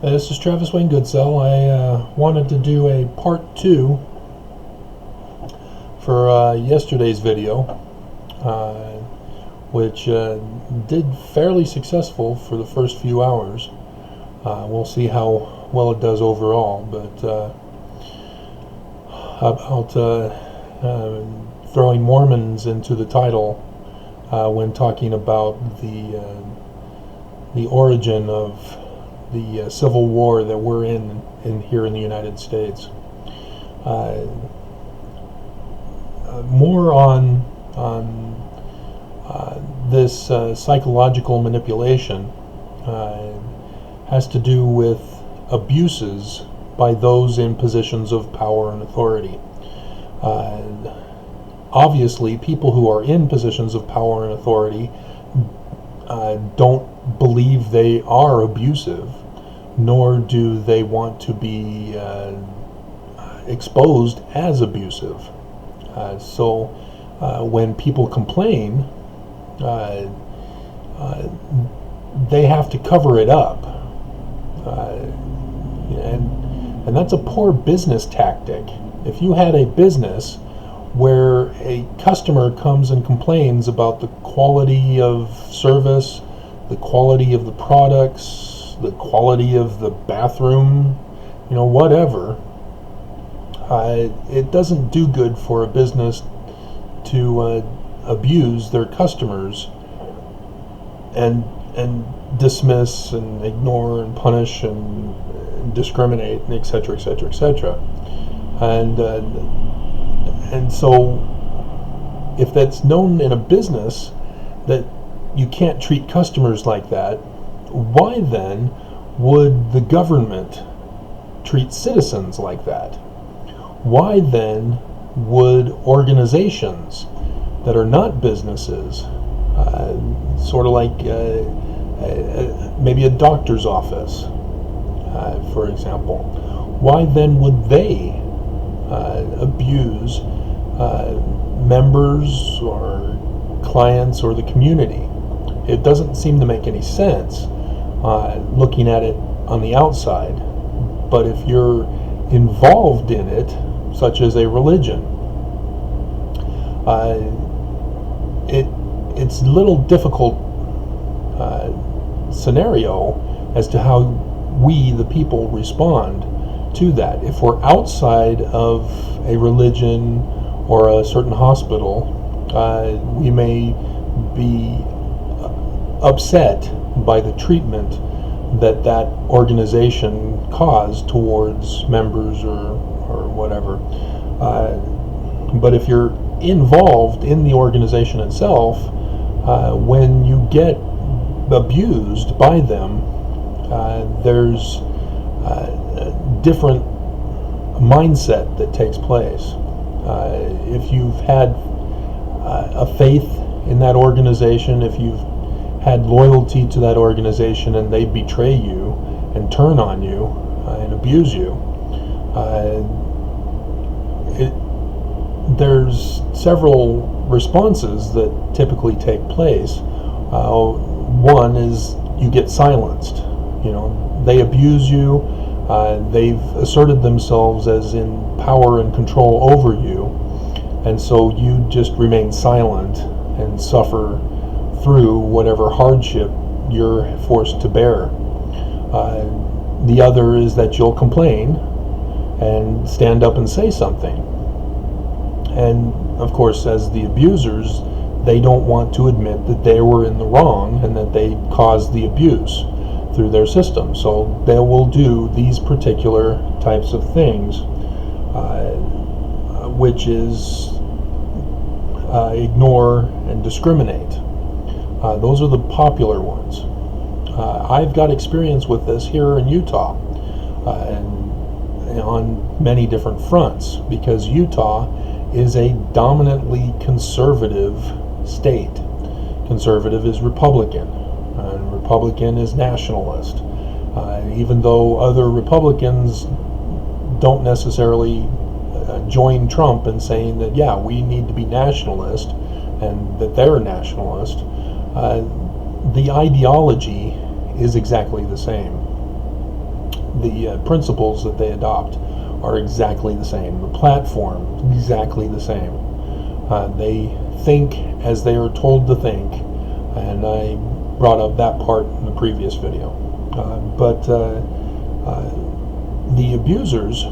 This is Travis Wayne Goodsell. I wanted to do a part 2 for yesterday's video, which did fairly successful for the first few hours. We'll see how well it does overall, but about throwing Mormons into the title when talking about the origin of the Civil War that we're in here in the United States. More on this psychological manipulation has to do with abuses by those in positions of power and authority. Obviously, people who are in positions of power and authority don't believe they are abusive, nor do they want to be exposed as abusive. So when people complain, they have to cover it up, and that's a poor business tactic. If you had a business where a customer comes and complains about the quality of service, the quality of the products, the quality of the bathroom, whatever, it doesn't do good for a business to abuse their customers and dismiss and ignore and punish and discriminate, and etc., etc., etc. And so if that's known in a business that you can't treat customers like that, why then would the government treat citizens like that? Why then would organizations that are not businesses, sort of like maybe a doctor's office, for example, why then would they abuse members or clients or the community? It doesn't seem to make any sense looking at it on the outside. But if you're involved in it, such as a religion, it's a little difficult scenario as to how we, the people, respond to that. If we're outside of a religion or a certain hospital, we may be upset by the treatment that organization caused towards members or whatever. But if you're involved in the organization itself, when you get abused by them, there's a different mindset that takes place. If you've had a faith in that organization, if you've had loyalty to that organization and they betray you and turn on you and abuse you, there's several responses that typically take place. One is you get silenced. They abuse you. They've asserted themselves as in power and control over you, and so you just remain silent and suffer through whatever hardship you're forced to bear. The other is that you'll complain and stand up and say something. And of course, as the abusers, they don't want to admit that they were in the wrong and that they caused the abuse through their system. So they will do these particular types of things, which is ignore and discriminate. Those are the popular ones. I've got experience with this here in Utah, and on many different fronts, because Utah is a dominantly conservative state. Conservative is Republican, and Republican is nationalist. Even though other Republicans don't necessarily join Trump in saying that, yeah, we need to be nationalist, and that they're nationalist, the ideology is exactly the same. the principles that they adopt are exactly the same. The platform, exactly the same. They think as they are told to think, and I brought up that part in the previous video. But the abusers,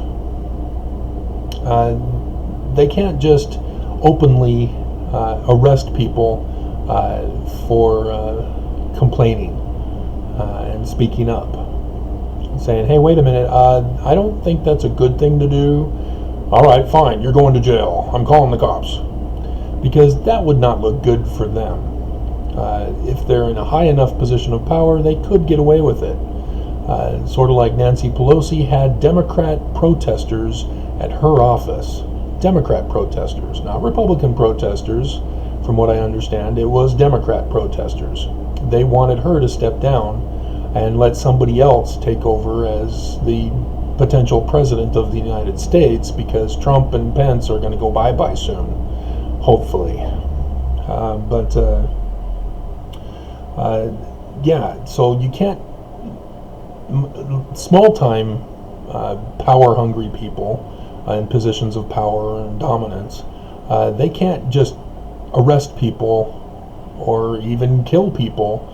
they can't just openly arrest people for complaining and speaking up, saying, hey, wait a minute, I don't think that's a good thing to do. All right, fine, you're going to jail. I'm calling the cops. Because that would not look good for them. If they're in a high enough position of power, they could get away with it. Sort of like Nancy Pelosi had Democrat protesters at her office. Democrat protesters, not Republican protesters. From what I understand, it was Democrat protesters. They wanted her to step down and let somebody else take over as the potential president of the United States, because Trump and Pence are going to go bye-bye soon, hopefully. Yeah, so you can't, small-time power-hungry people in positions of power and dominance, they can't just arrest people or even kill people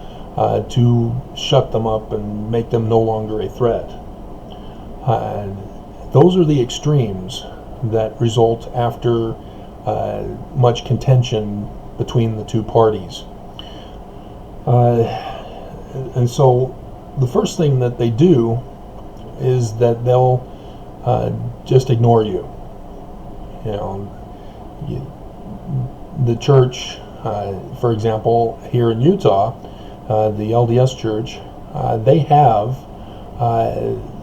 to shut them up and make them no longer a threat. Those are the extremes that result after much contention between the two parties. And so the first thing that they do is that they'll just ignore you. You know, the church, for example, here in Utah, the LDS Church, they have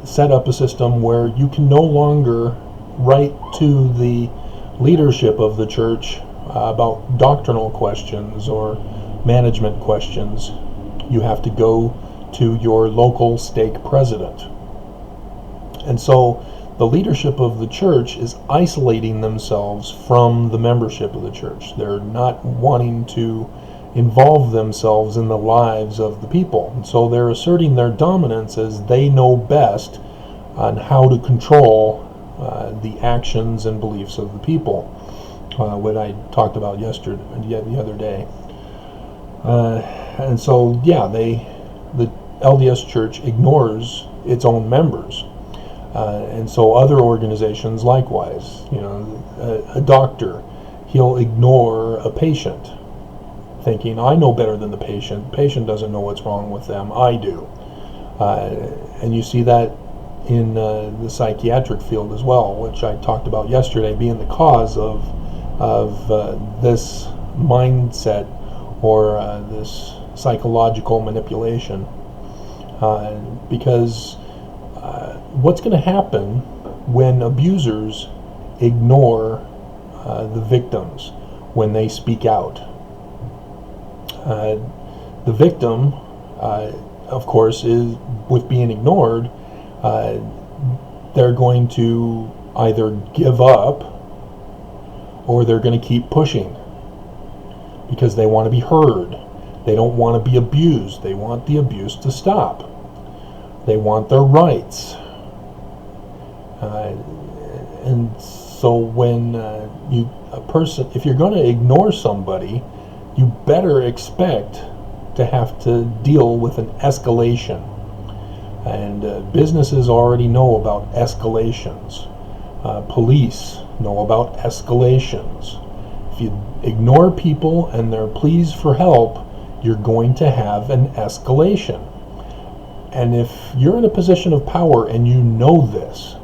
set up a system where you can no longer write to the leadership of the church about doctrinal questions or management questions. You have to go to your local stake president. And so the leadership of the church is isolating themselves from the membership of the church. They're not wanting to involve themselves in the lives of the people. And so they're asserting their dominance as they know best on how to control the actions and beliefs of the people, what I talked about the other day. And so, yeah, the LDS Church ignores its own members. And so other organizations likewise. You know, a doctor, he'll ignore a patient, thinking, I know better than the patient. The patient doesn't know what's wrong with them. I do. And you see that in the psychiatric field as well, which I talked about yesterday, being the cause of this mindset or this psychological manipulation. Because what's going to happen when abusers ignore the victims when they speak out? The victim, of course, is with being ignored, they're going to either give up or they're going to keep pushing because they want to be heard. They don't want to be abused. They want the abuse to stop. They want their rights. And so when if you're going to ignore somebody, you better expect to have to deal with an escalation. And businesses already know about escalations. Police know about escalations. If you ignore people and their pleas for help, you're going to have an escalation. And if you're in a position of power and you know this,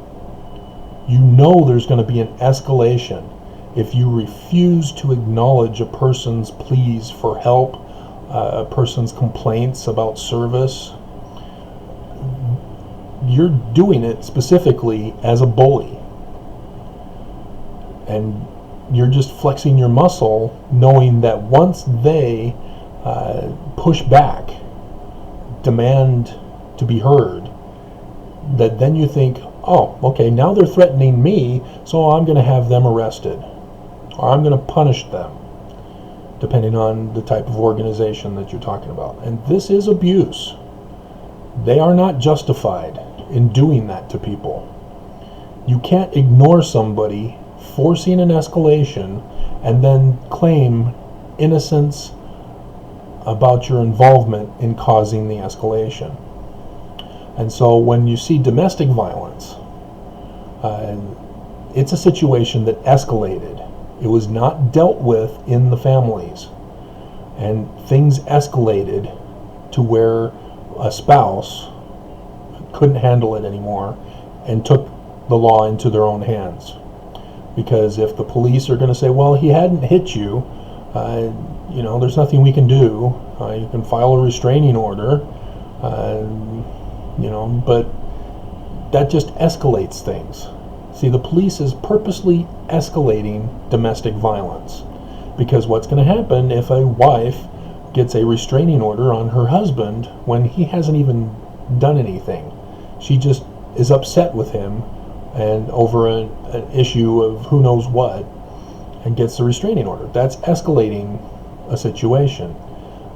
you know there's going to be an escalation if you refuse to acknowledge a person's pleas for help, a person's complaints about service. You're doing it specifically as a bully. And you're just flexing your muscle, knowing that once they push back, demand to be heard, that then you think, oh, okay, now they're threatening me, so I'm going to have them arrested, or I'm going to punish them, depending on the type of organization that you're talking about. And this is abuse. They are not justified in doing that to people. You can't ignore somebody forcing an escalation and then claim innocence about your involvement in causing the escalation. And so when you see domestic violence, it's a situation that escalated. It was not dealt with in the families, and things escalated to where a spouse couldn't handle it anymore and took the law into their own hands. Because if the police are going to say, well, he hadn't hit you, there's nothing we can do. You can file a restraining order, but that just escalates things. See, the police is purposely escalating domestic violence, because what's going to happen if a wife gets a restraining order on her husband when he hasn't even done anything? She just is upset with him and over an issue of who knows what, and gets the restraining order. That's escalating a situation.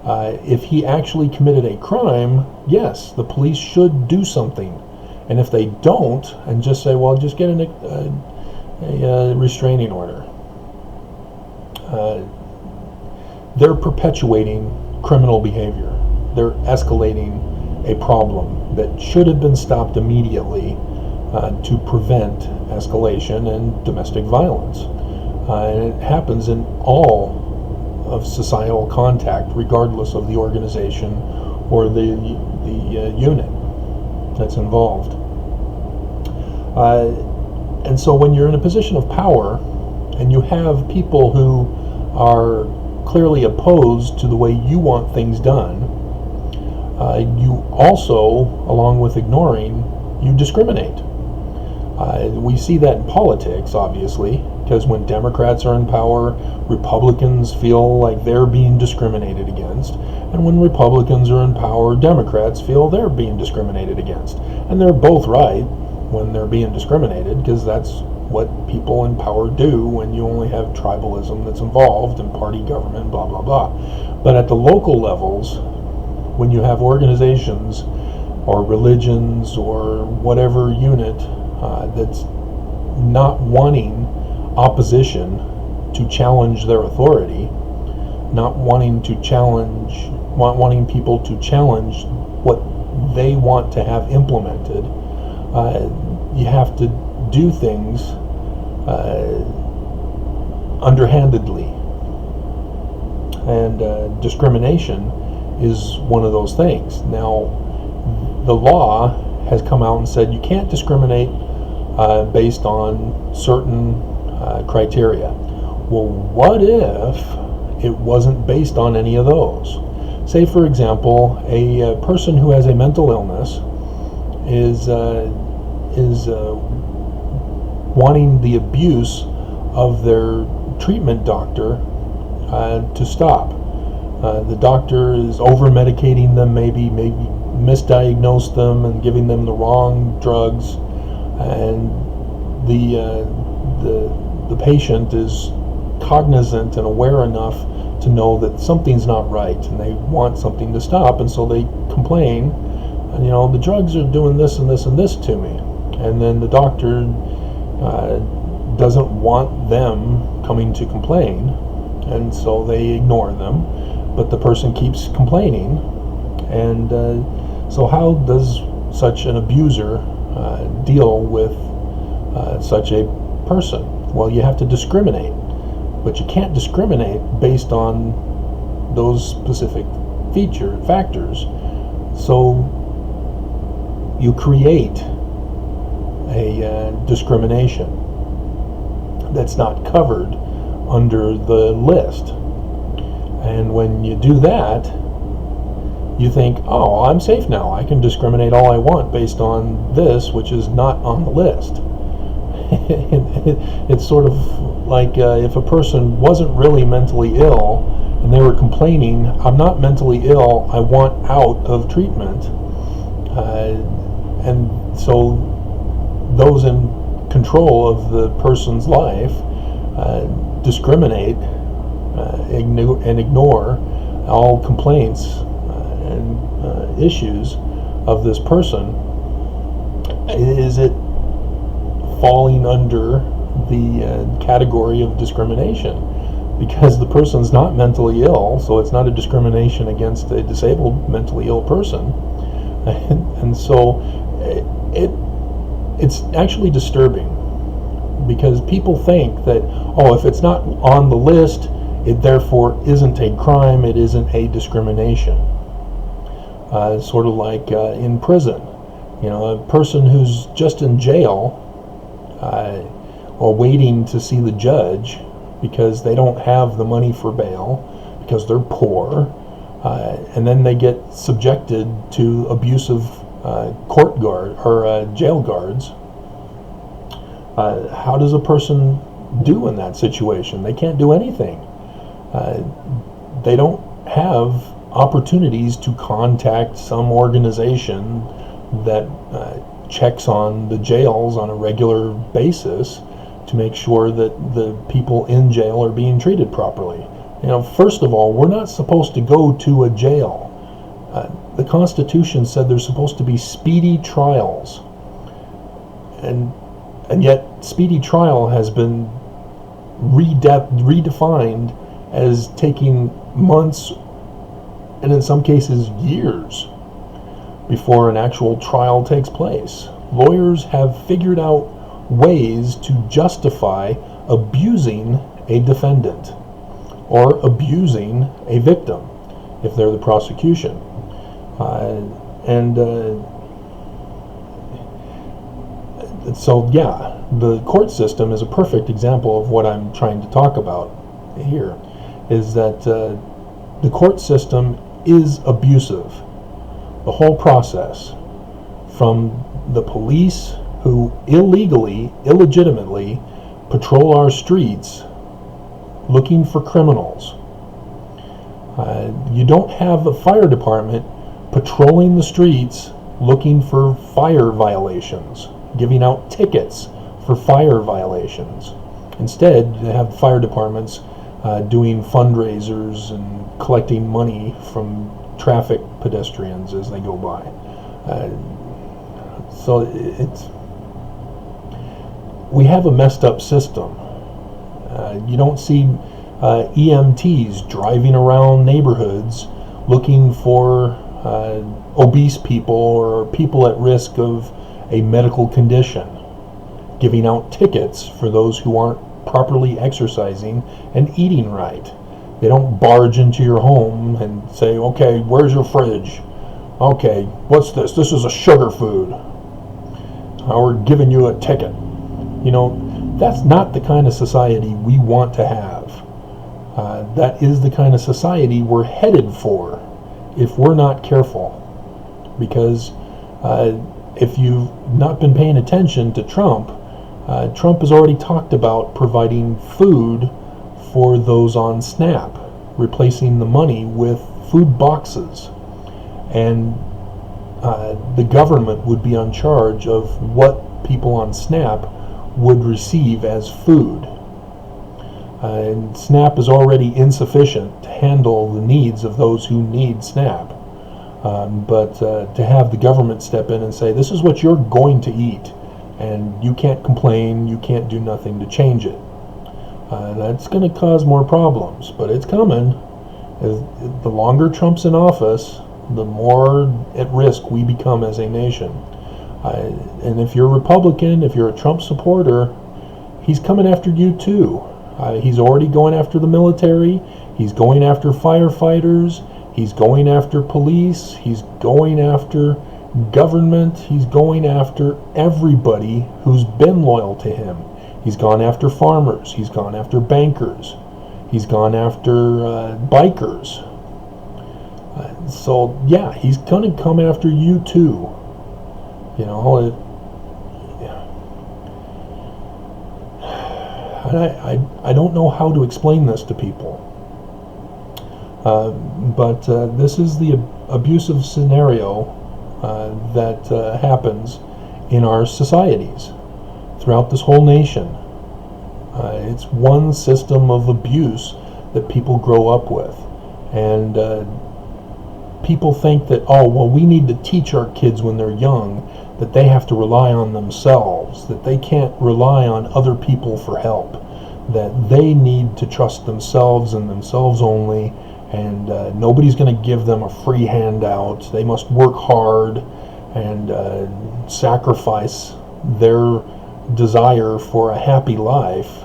If he actually committed a crime, yes, the police should do something. And if they don't, and just say, well, just get a restraining order, they're perpetuating criminal behavior. They're escalating a problem that should have been stopped immediately to prevent escalation and domestic violence. And it happens in all of societal contact, regardless of the organization or the unit that's involved. And so when you're in a position of power and you have people who are clearly opposed to the way you want things done, you also, along with ignoring, you discriminate. We see that in politics, obviously, because when Democrats are in power, Republicans feel like they're being discriminated against, and when Republicans are in power, Democrats feel they're being discriminated against. And they're both right when they're being discriminated, because that's what people in power do when you only have tribalism that's involved in party government, blah, blah, blah. But at the local levels, when you have organizations or religions or whatever unit that's not wanting opposition to challenge their authority, not wanting to challenge, wanting people to challenge what they want to have implemented, you have to do things underhandedly. And discrimination is one of those things. Now, the law has come out and said you can't discriminate based on certain criteria. Well, what if it wasn't based on any of those? Say, for example, a person who has a mental illness is wanting the abuse of their treatment doctor to stop. The doctor is over-medicating them, maybe misdiagnosed them and giving them the wrong drugs, and the patient is cognizant and aware enough to know that something's not right, and they want something to stop, and so they complain, the drugs are doing this and this and this to me. And then the doctor doesn't want them coming to complain, and so they ignore them, but the person keeps complaining. And so how does such an abuser deal with such a person? Well, you have to discriminate, but you can't discriminate based on those specific factors. So you create a discrimination that's not covered under the list. And when you do that, you think, oh, I'm safe now. I can discriminate all I want based on this, which is not on the list. It's sort of like if a person wasn't really mentally ill and they were complaining, I'm not mentally ill, I want out of treatment. And so those in control of the person's life discriminate and ignore all complaints and issues of this person, is it falling under the category of discrimination? Because the person's not mentally ill, so it's not a discrimination against a disabled mentally ill person. And so it's actually disturbing, because people think that, oh, if it's not on the list, it therefore isn't a crime, it isn't a discrimination. Sort of like in prison. You know, a person who's just in jail or waiting to see the judge because they don't have the money for bail, because they're poor, and then they get subjected to abusive court guard or jail guards. How does a person do in that situation? They can't do anything. They don't have opportunities to contact some organization that checks on the jails on a regular basis to make sure that the people in jail are being treated properly. You know, first of all, we're not supposed to go to a jail. The Constitution said there's supposed to be speedy trials, and yet speedy trial has been redefined as taking months, and in some cases years, before an actual trial takes place. Lawyers have figured out ways to justify abusing a defendant or abusing a victim if they're the prosecution. So yeah, the court system is a perfect example of what I'm trying to talk about here, is that the court system is abusive. The whole process, from the police who illegitimately patrol our streets looking for criminals. You don't have a fire department patrolling the streets looking for fire violations, giving out tickets for fire violations. Instead, you have fire departments doing fundraisers and collecting money from traffic pedestrians as they go by. So we have a messed up system. You don't see EMTs driving around neighborhoods looking for obese people or people at risk of a medical condition, giving out tickets for those who aren't properly exercising and eating right. They don't barge into your home and say, okay, where's your fridge? Okay, what's this? This is a sugar food. We're giving you a ticket. You know, that's not the kind of society we want to have. That is the kind of society we're headed for if we're not careful. Because if you've not been paying attention to Trump, Trump has already talked about providing food for those on SNAP, replacing the money with food boxes. And the government would be in charge of what people on SNAP would receive as food. And SNAP is already insufficient to handle the needs of those who need SNAP. But to have the government step in and say, this is what you're going to eat, and you can't complain, you can't do nothing to change it. That's going to cause more problems, but it's coming. The longer Trump's in office, the more at risk we become as a nation. And if you're a Republican, if you're a Trump supporter, he's coming after you too. He's already going after the military, he's going after firefighters, he's going after police, he's going after government, he's going after everybody who's been loyal to him. He's gone after farmers, he's gone after bankers, he's gone after bikers. So yeah, he's going to come after you too. You know, I don't know how to explain this to people. But this is the abusive scenario that happens in our societies throughout this whole nation. It's one system of abuse that people grow up with. And people think that, oh, well, we need to teach our kids when they're young that they have to rely on themselves, that they can't rely on other people for help, that they need to trust themselves and themselves only, and nobody's going to give them a free handout. They must work hard and sacrifice their desire for a happy life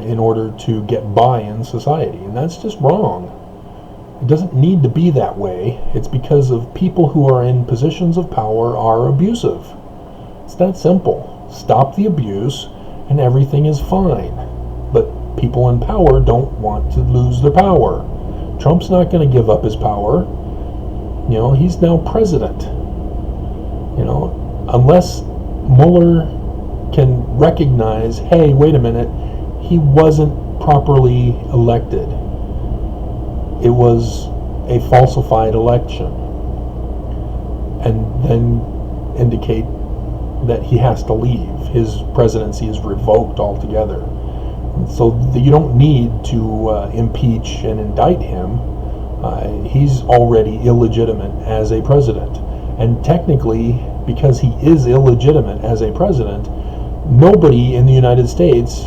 in order to get by in society. And that's just wrong. It doesn't need to be that way. It's because of people who are in positions of power are abusive. It's that simple. Stop the abuse and everything is fine. But people in power don't want to lose their power. Trump's not going to give up his power. You know, he's now president. You know, unless Mueller can recognize, hey, wait a minute, he wasn't properly elected. It was a falsified election. And then indicate that he has to leave. His presidency is revoked altogether. And so you don't need to impeach and indict him. He's already illegitimate as a president. And technically, because he is illegitimate as a president, nobody in the United States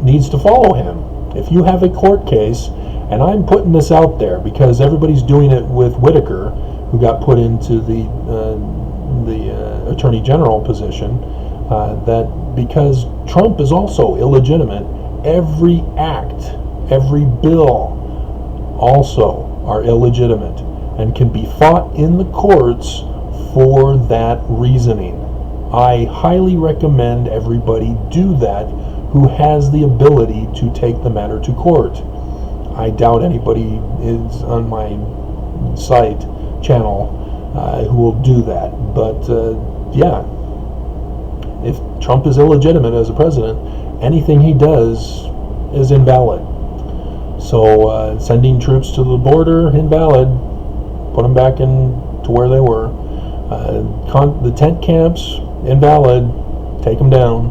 needs to follow him. If you have a court case, and I'm putting this out there because everybody's doing it with Whitaker, who got put into the Attorney General position, that because Trump is also illegitimate, every act, every bill also are illegitimate and can be fought in the courts for that reasoning. I highly recommend everybody do that who has the ability to take the matter to court. I doubt anybody is on my site, channel, who will do that. But yeah, if Trump is illegitimate as a president, anything he does is invalid. So sending troops to the border, invalid. Put them back to where they were. The tent camps, invalid. Take them down.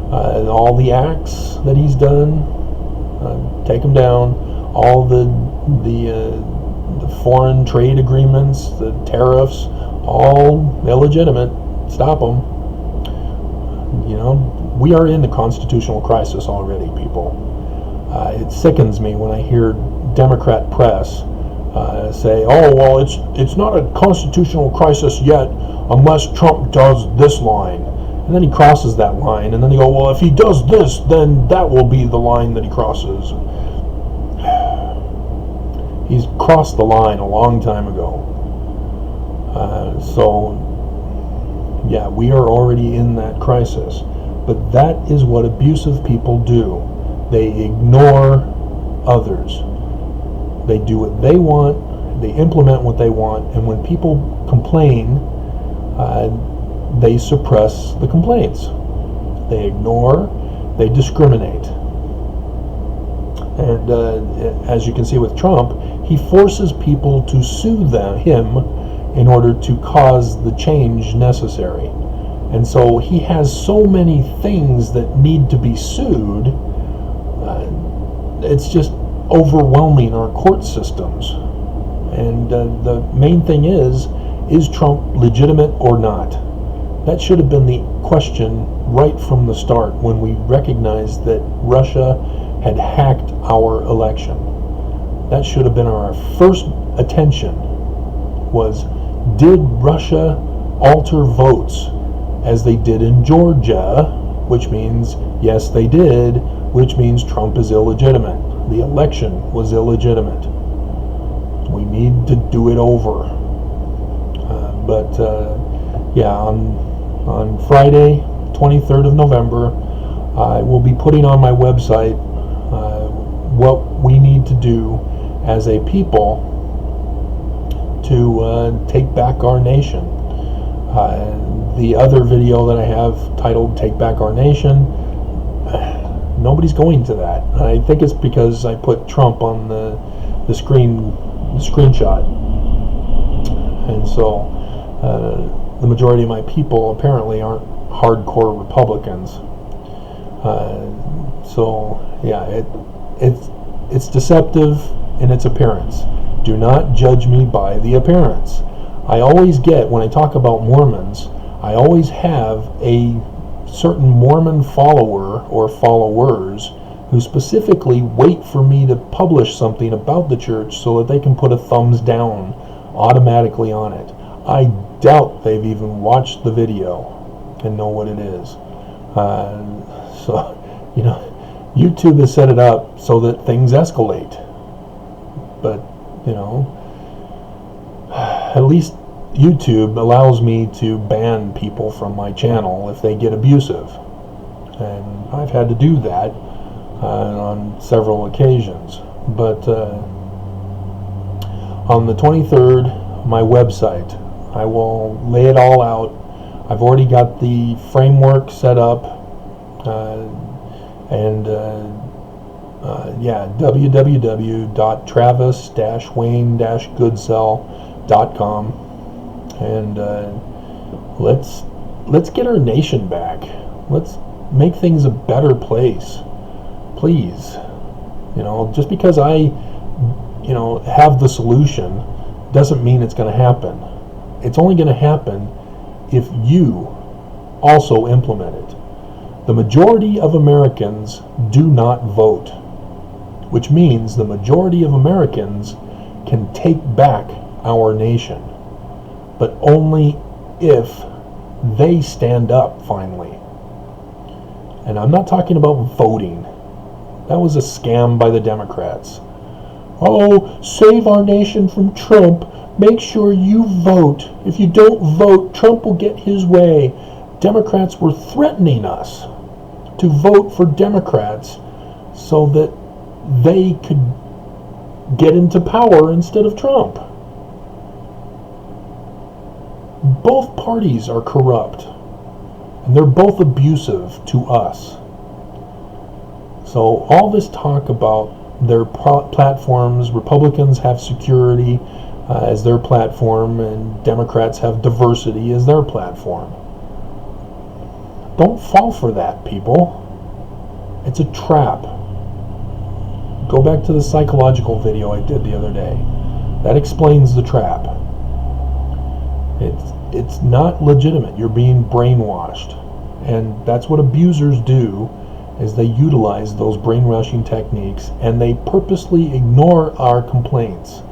All the acts that he's done, take them down. All the foreign trade agreements, the tariffs, all illegitimate. Stop them. You know, we are in the constitutional crisis already, people. It sickens me when I hear Democrat press say, "Oh, well, it's not a constitutional crisis yet unless Trump does this line," and then he crosses that line, and then they go, "Well, if he does this, then that will be the line that he crosses." He's crossed the line a long time ago. So, yeah, we are already in that crisis. But that is what abusive people do. They ignore others. They do what they want. They implement what they want. And when people complain, they suppress the complaints. They ignore. They discriminate. And as you can see with Trump, he forces people to sue him in order to cause the change necessary. And so he has so many things that need to be sued, it's just overwhelming our court systems. And the main thing is Trump legitimate or not? That should have been the question right from the start when we recognized that Russia had hacked our election. That should have been our first attention, was, did Russia alter votes as they did in Georgia, which means, yes, they did, which means Trump is illegitimate. The election was illegitimate. We need to do it over. Yeah, on Friday, 23rd of November, I will be putting on my website what we need to do as a people to take back our nation. The other video that I have titled Take Back Our Nation, nobody's going to that. I think it's because I put Trump on the screenshot. And so the majority of my people apparently aren't hardcore Republicans. So yeah, it's deceptive in its appearance. Do not judge me by the appearance. I always get, when I talk about Mormons, I always have a certain Mormon follower or followers who specifically wait for me to publish something about the church so that they can put a thumbs down automatically on it. I doubt they've even watched the video and know what it is. So, YouTube has set it up so that things escalate. But, at least YouTube allows me to ban people from my channel if they get abusive. And I've had to do that on several occasions. But on the 23rd, my website, I will lay it all out. I've already got the framework set up, www.travis-wayne-goodsell.com, and let's get our nation back. Let's make things a better place, please. Just because I have the solution doesn't mean it's going to happen. It's only going to happen if you also implement it. The majority of Americans do not vote, which means the majority of Americans can take back our nation, but only if they stand up finally. And I'm not talking about voting. That was a scam by the Democrats. Oh, save our nation from Trump. Make sure you vote. If you don't vote, Trump will get his way. Democrats were threatening us to vote for Democrats so that they could get into power instead of Trump. Both parties are corrupt, and they're both abusive to us. So all this talk about their platforms, Republicans have security as their platform, and Democrats have diversity as their platform. Don't fall for that, people. It's a trap. Go back to the psychological video I did the other day. That explains the trap. It's not legitimate. You're being brainwashed. And that's what abusers do, is they utilize those brainwashing techniques, and they purposely ignore our complaints.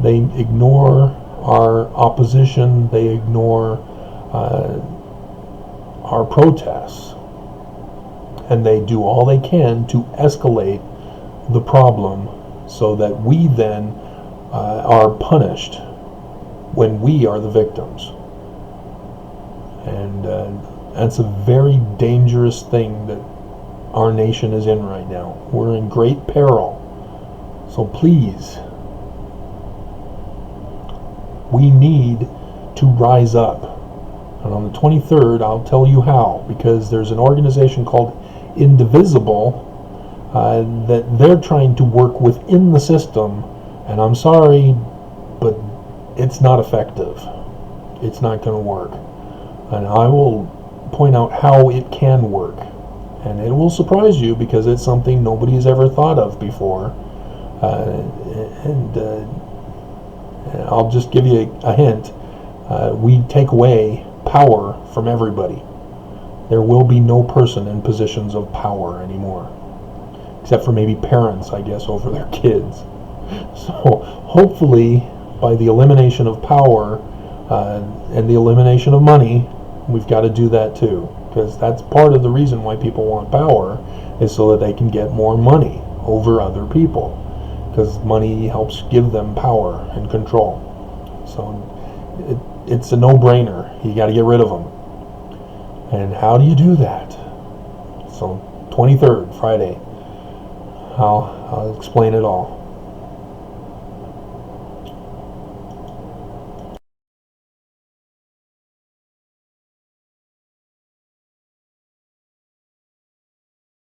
They ignore our opposition. They ignore our protests. And they do all they can to escalate the problem so that we then are punished when we are the victims. And that's a very dangerous thing that our nation is in right now. We're in great peril. So please, we need to rise up. And on the 23rd, I'll tell you how, because there's an organization called Indivisible that they're trying to work within the system, and I'm sorry, but it's not effective. It's not going to work. And I will point out how it can work. And it will surprise you, because it's something nobody has ever thought of before. And I'll just give you a hint. We take away power from everybody. There will be no person in positions of power anymore, except for maybe parents, I guess, over their kids. So hopefully, by the elimination of power and the elimination of money, we've got to do that too, because that's part of the reason why people want power, is so that they can get more money over other people, because money helps give them power and control. So it's a no-brainer. You got to get rid of them. And how do you do that? So 23rd, Friday, I'll explain it all.